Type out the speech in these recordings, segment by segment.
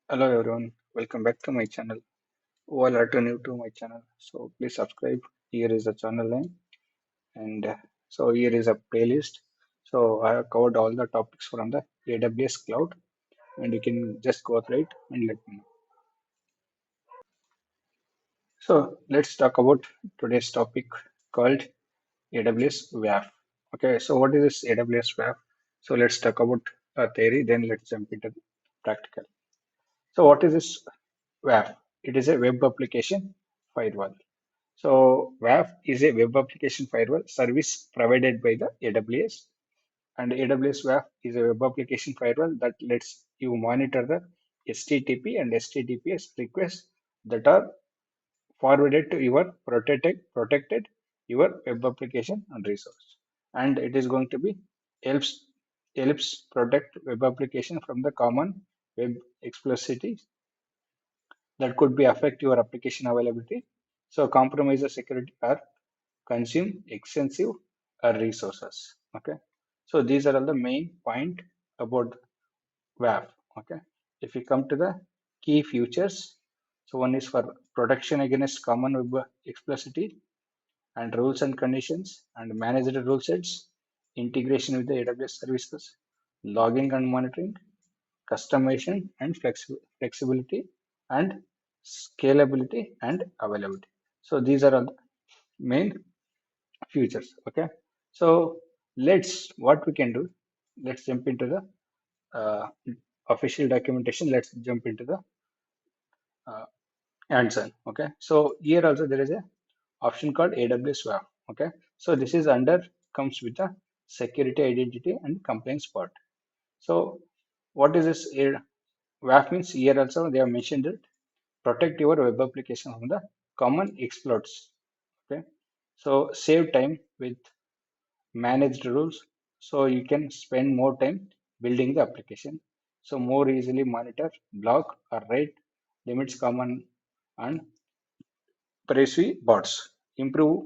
Hello everyone, welcome back to my channel. All are new to my channel, so please subscribe. Here is the channel name, and so here is a playlist. So I have covered all the topics from the AWS cloud, and you can just go through it and let me know. So let's talk about today's topic called AWS WAF. Okay, so what is this AWS WAF? So let's talk about theory, then let's jump into the practical. So what is this WAF? It is a web application firewall. So WAF is a web application firewall service provided by the AWS, and AWS WAF is a web application firewall that lets you monitor the HTTP and HTTPS requests that are forwarded to your protected your web application and resource. And it is going to be helps helps protect web application from the common web exploits that could be affect your application availability. So compromise the security or consume extensive resources. Okay, so these are all the main point about WAF. Okay, if we come to the key features, so one is for protection against common web explicit and rules and conditions and managed rule sets, integration with the AWS services, logging and monitoring, customization and flexibility, and scalability and availability. So these are all the main features. Okay, so let's what we can do. Let's jump into the official documentation. Let's jump into the uh, answer. Okay, so here also there is a option called AWS WAF. Okay, so this is under comes with the security, identity, and compliance part. So what is this? WAF means here also they have mentioned it protect your web application from the common exploits. Okay, so save time with managed rules, so you can spend more time building the application, so more easily monitor, block, or write limits common and privacy bots, improve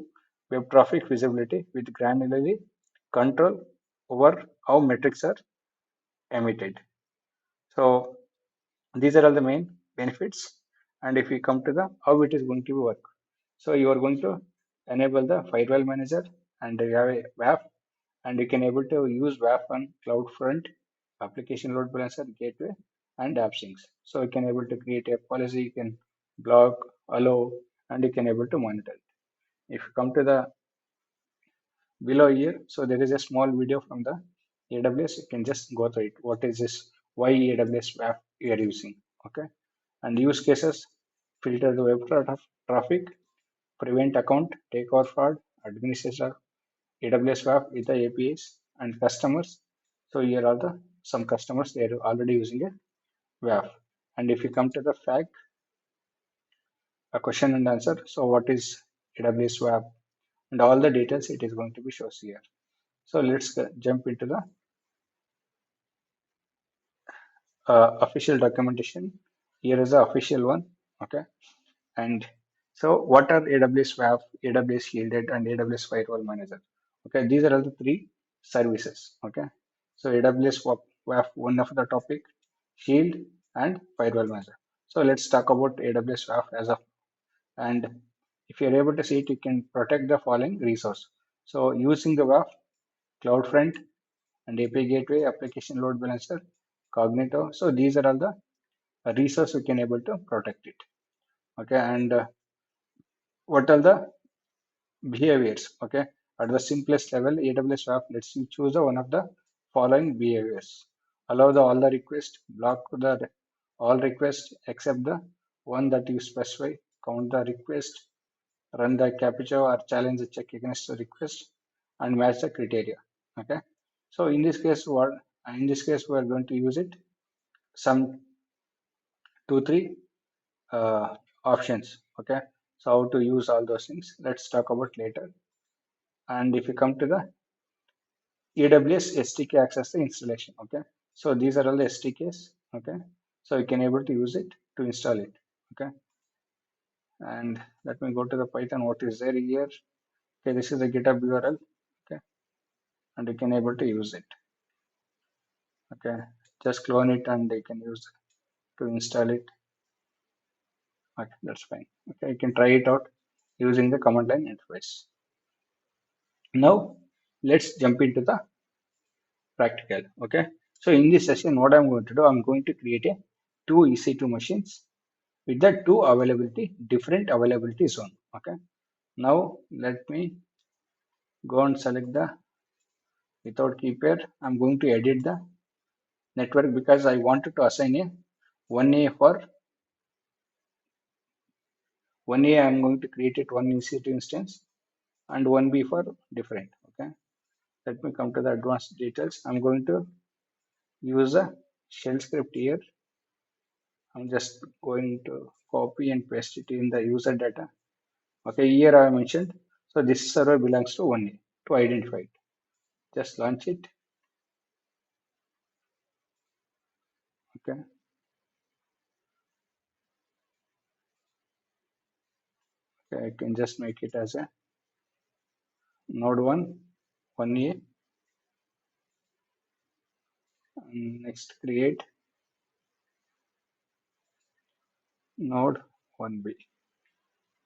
web traffic visibility with granularly control over how metrics are emitted. So these are all the main benefits. And if we come to the how it is going to work, so you are going to enable the firewall manager, and you have a WAF, and you can able to use WAF on CloudFront, application load balancer, gateway, and app syncs. So you can able to create a policy, you can block, allow, and you can able to monitor it. If you come to the below here, so there is a small video from the AWS. You can just go through it. What is this? Why AWS WAF you are using? Okay, and use cases: filter the web traffic, prevent account takeover fraud, administrator AWS WAF with the APIs, and customers. So here are the some customers they are already using a WAF. And if you come to the fact, a question and answer. So what is AWS WAF? And all the details it is going to be shows here. So let's jump into the official documentation. Here is the official one. Okay, and so what are AWS WAF, AWS Shielded, and AWS Firewall Manager? Okay, these are all the three services. Okay, so AWS WAF, one of the topic, Shield, and Firewall Manager. So let's talk about AWS WAF as of, and if you're able to see it, you can protect the following resource. So using the WAF, CloudFront, and API Gateway, Application Load Balancer, Cognito. So these are all the resource we can able to protect it. Okay, and what are the behaviors? Okay, at the simplest level, AWS WAF lets you choose one of the following behaviors: allow the all the request, block the all requests except the one that you specify, count the request, run the captcha or challenge the check against the request, and match the criteria. Okay, so in this case we are going to use it some 2 3 options. Okay, so how to use all those things, let's talk about later. And if you come to the AWS SDK access the installation. Okay, so these are all the SDKs. Okay, so you can able to use it to install it. Okay, and let me go to the Python. What is there here? Okay, this is the GitHub URL. Okay, and you can able to use it. Okay, just clone it and you can use it. to install it. Okay, that's fine. Okay, you can try it out using the command line interface. Now let's jump into the practical. Okay, so in this session, what I'm going to do, I'm going to create a two EC2 machines with the two availability, different availability zone. Okay, now let me go and select the without key pair. I'm going to edit the network because I wanted to assign a 1A for 1A. I'm going to create it one EC2 instance and 1B for different. Okay, let me come to the advanced details. I'm going to use a shell script here. I'm just going to copy and paste it in the user data. Okay, here I mentioned. So this server belongs to 1A to identify it. Just launch it. Okay, okay, I can just make it as a node 1, 1A, and next create node 1B.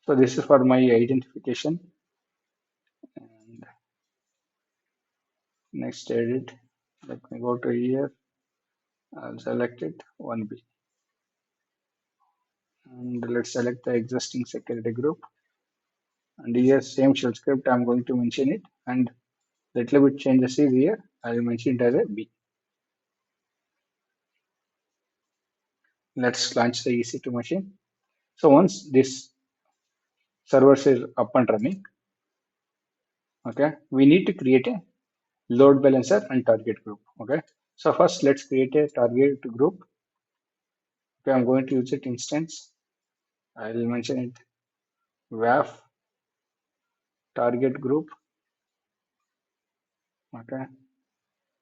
So this is for my identification. And next edit. Let me go to here. I'll select it 1B. And let's select the existing security group. And here same shell script, I'm going to mention it. And little bit changes is here. I'll mention it as a B. Let's launch the EC2 machine. So once this server is up and running, okay, we need to create a load balancer and target group. Okay, so first let's create a target group. Okay, I'm going to use it instance. I'll mention it WAF target group. Okay,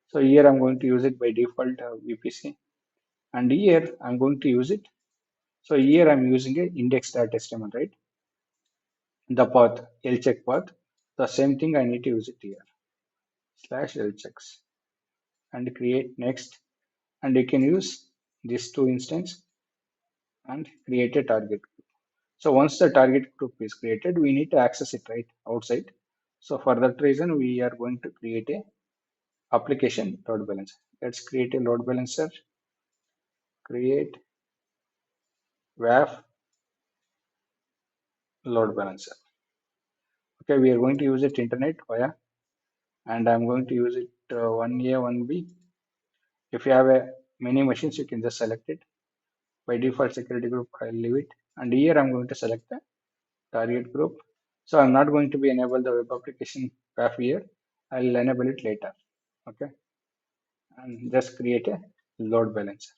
so here I'm going to use it by default VPC, and here I'm going to use it. So here I'm using a index.html, right? The path, lcheck path. The same thing I need to use it here. Slash lchecks and create next. And you can use these two instance and create a target group. So once the target group is created, we need to access it right outside. So for that reason, we are going to create a application load balancer. Let's create a load balancer. Create WAF load balancer. Okay, we are going to use it internet via, and I'm going to use it 1A, 1B. If you have many machines, you can just select it. By default security group, I'll leave it. And here I'm going to select the target group. So I'm not going to be enable the web application path here. I'll enable it later. Okay. And just create a load balancer.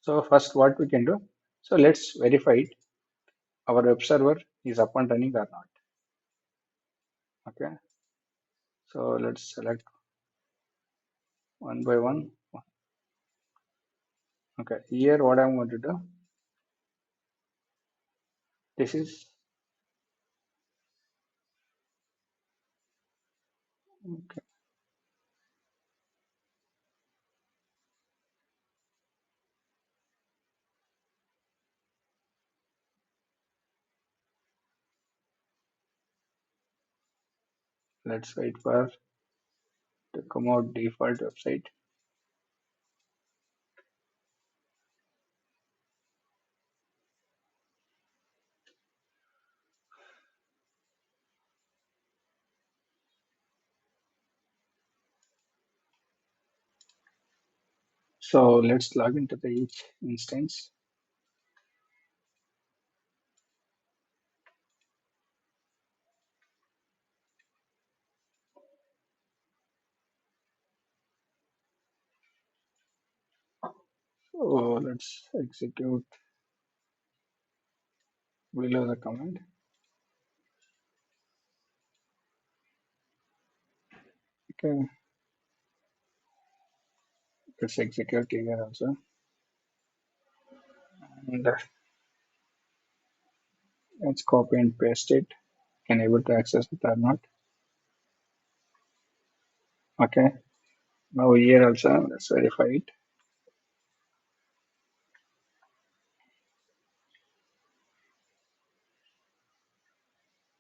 So first what we can do. So let's verify it. Our web server is up and running or not. Okay. So let's select one by one. Okay. Here what I'm going to do. This is okay. Let's wait for to come out default website. So let's log into the each instance. So let's execute below the command. Okay, let's execute here also. And Let's copy and paste it. Can able to access it or not? Okay. Now here also let's verify it.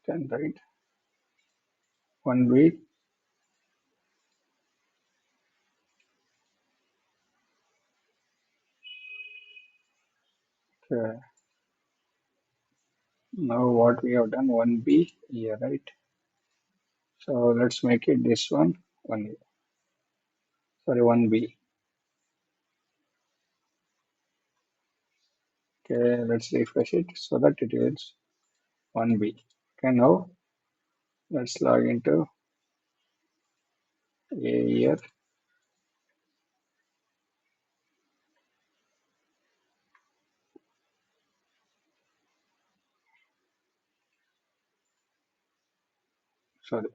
Then right. 1B. Okay. Now what we have done 1B here, right? So let's make it this one 1. Sorry, 1B. Okay, let's refresh it so that it is 1B. Okay, now let's log into A here. Sorry,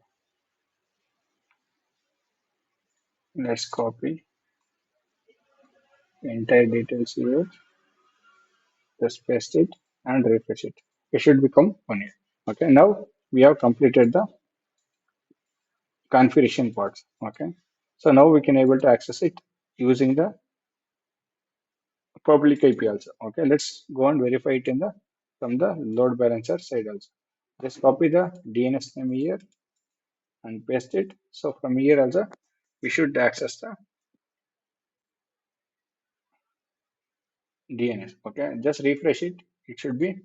let's copy entire details here, just paste it and refresh it. It should become 1 here. Okay, now we have completed the configuration parts. Okay, so now we can able to access it using the public IP also. Okay, let's go and verify it in the from the load balancer side also. Just copy the DNS name here and paste it. So from here also we should access the DNS. Okay, just refresh it. It should be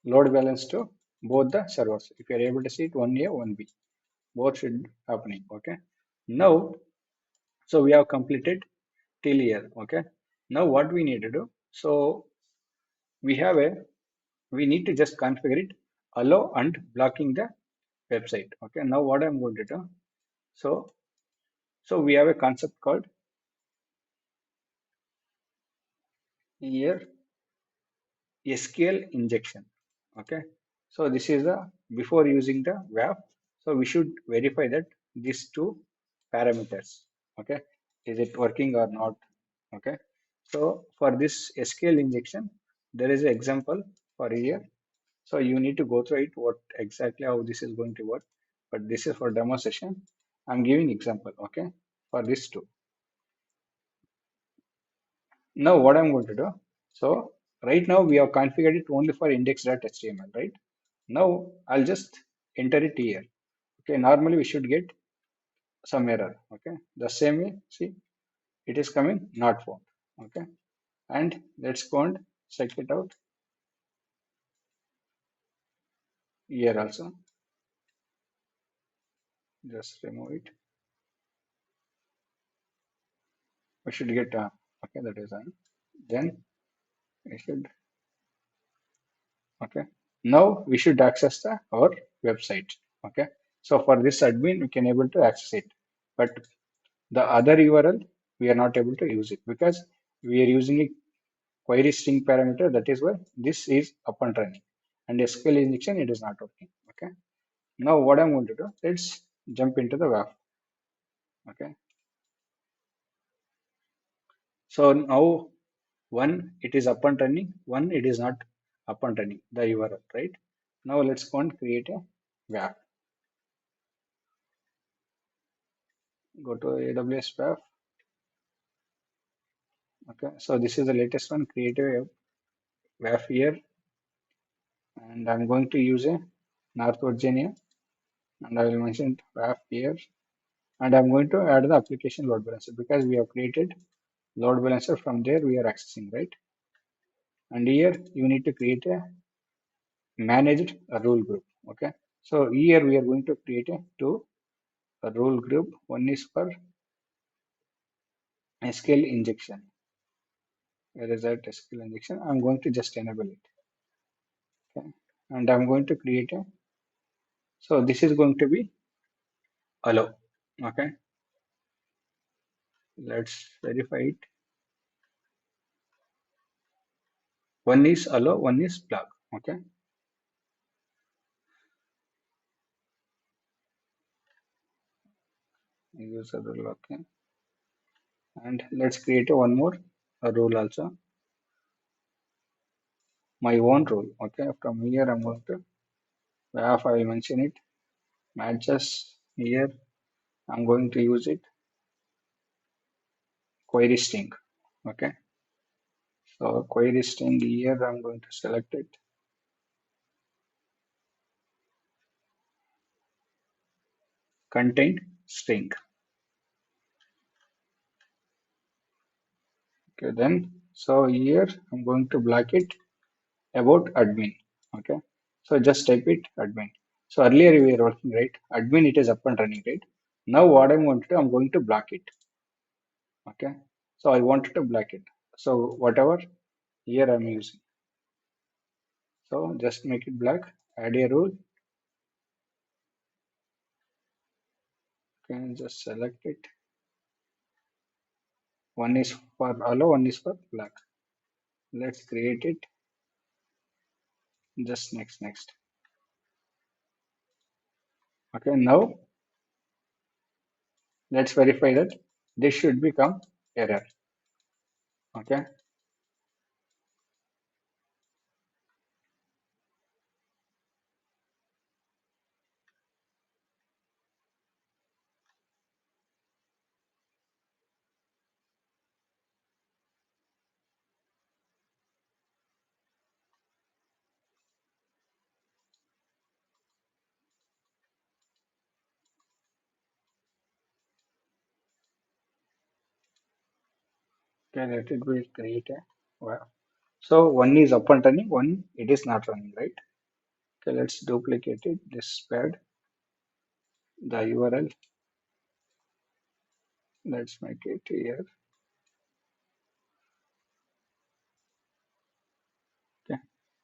load balance to both the servers. If you are able to see it 1A, 1B, both should happening. Okay. Now, so we have completed till here. Okay. Now what we need to do? So we have a we need to just configure it, allow and blocking the website. Okay. Now what I'm going to do? So we have a concept called here SQL injection. Okay. So this is the before using the WAF. So we should verify that these two parameters. Okay. Is it working or not? Okay. So for this SQL injection, there is an example for here. So you need to go through it, what exactly how this is going to work. But this is for demo session. I'm giving example. Okay. For this two. Now what I'm going to do, so right now we have configured it only for index.html, right? Now I'll just enter it here. Okay, normally we should get some error. Okay, the same way, see, it is coming not found. Okay, and let's go and check it out here also. Just remove it. We should get okay, that is on. Then we should okay. Now we should access the our website. Okay, so for this admin we can able to access it, but the other URL we are not able to use it because we are using a query string parameter. That is why this is up and running, and SQL injection it is not working. Okay, now what I'm going to do, let's jump into the WAF. Okay, so now one it is up and running, one it is not up and running, the URL, right? Now let's go and create a WAF. Go to AWS WAF. Okay, so this is the latest one, create a WAF here, and I'm going to use a North Virginia, and I will mention WAF here, and I'm going to add the application load balancer because we have created load balancer, from there we are accessing, right? And here you need to create a managed rule group. Okay, so here we are going to create a two rule group. One is for SQL injection. Where is that SQL injection? I'm going to just enable it. Okay, and I'm going to create a, so this is going to be allow. Okay, let's verify it. One is allow, one is plug. Okay, user rule. Okay, and let's create a one more a rule also. my own rule. Okay, from here I'm going to WAF, I will mention it, matches here, I'm going to use it, query string. Okay, so query string here, I'm going to select it, contain string. Okay, then, so here I'm going to block it about admin. Okay, so just type it admin. So earlier we were working, right? Admin, it is up and running, right? Now what I'm going to do, I'm going to block it. Okay, so I wanted to block it. So whatever here I'm using. So just make it black, add a rule. Okay, just select it. One is for allow, one is for black. Let's create it. Just next. Okay, now let's verify that this should become error. Okay, okay, let it be create a wow. So one is up and running, one it is not running, right? Okay, let's duplicate it. This pad, the URL. Let's make it here. Okay,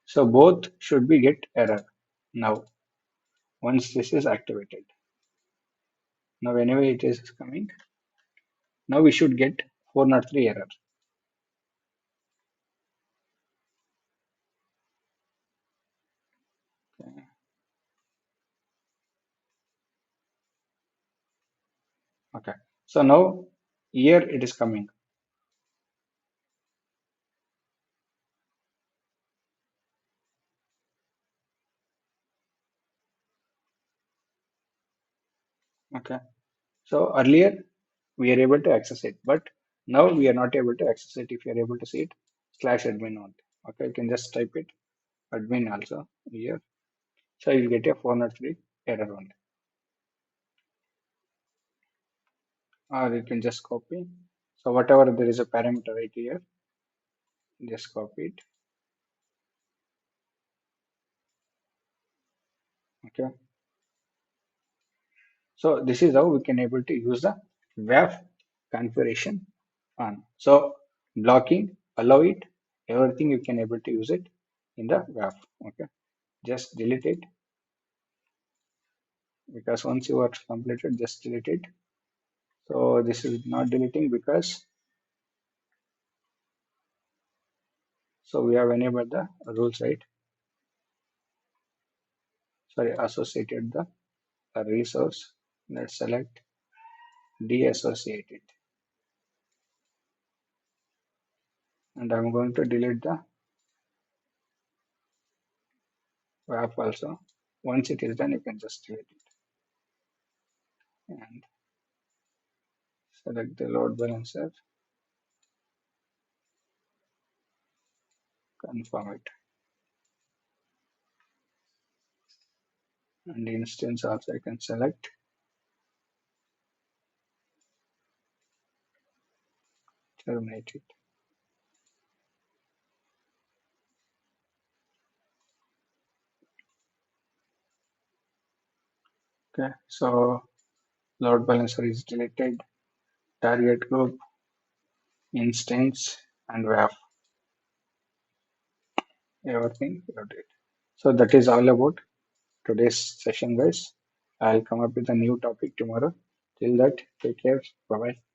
so both should be get error now once this is activated. Now whenever it is coming, now we should get 403 error. Okay, okay. So now here it is coming. Okay. So earlier we are able to access it, but now we are not able to access it. If you are able to see it, slash admin only. Okay, you can just type it admin also here. So you'll get a 403 error only. Or you can just copy. So whatever there is a parameter right here, just copy it. Okay. So this is how we can able to use the WAF configuration on. So blocking, allow it, everything you can able to use it in the WAF. Okay. Just delete it because once you are completed, just delete it. So this is not deleting because so we have enabled the rules, right? Sorry, associated the resource. Let's select deassociate it. And I'm going to delete the WAF also. Once it is done, you can just delete it and select the load balancer, confirm it. And the instance also I can select, terminate it. Okay, so load balancer is deleted, target group, instance, and WAF, everything you did. So that is all about today's session, guys. I'll come up with a new topic tomorrow. Till that, take care. Bye bye.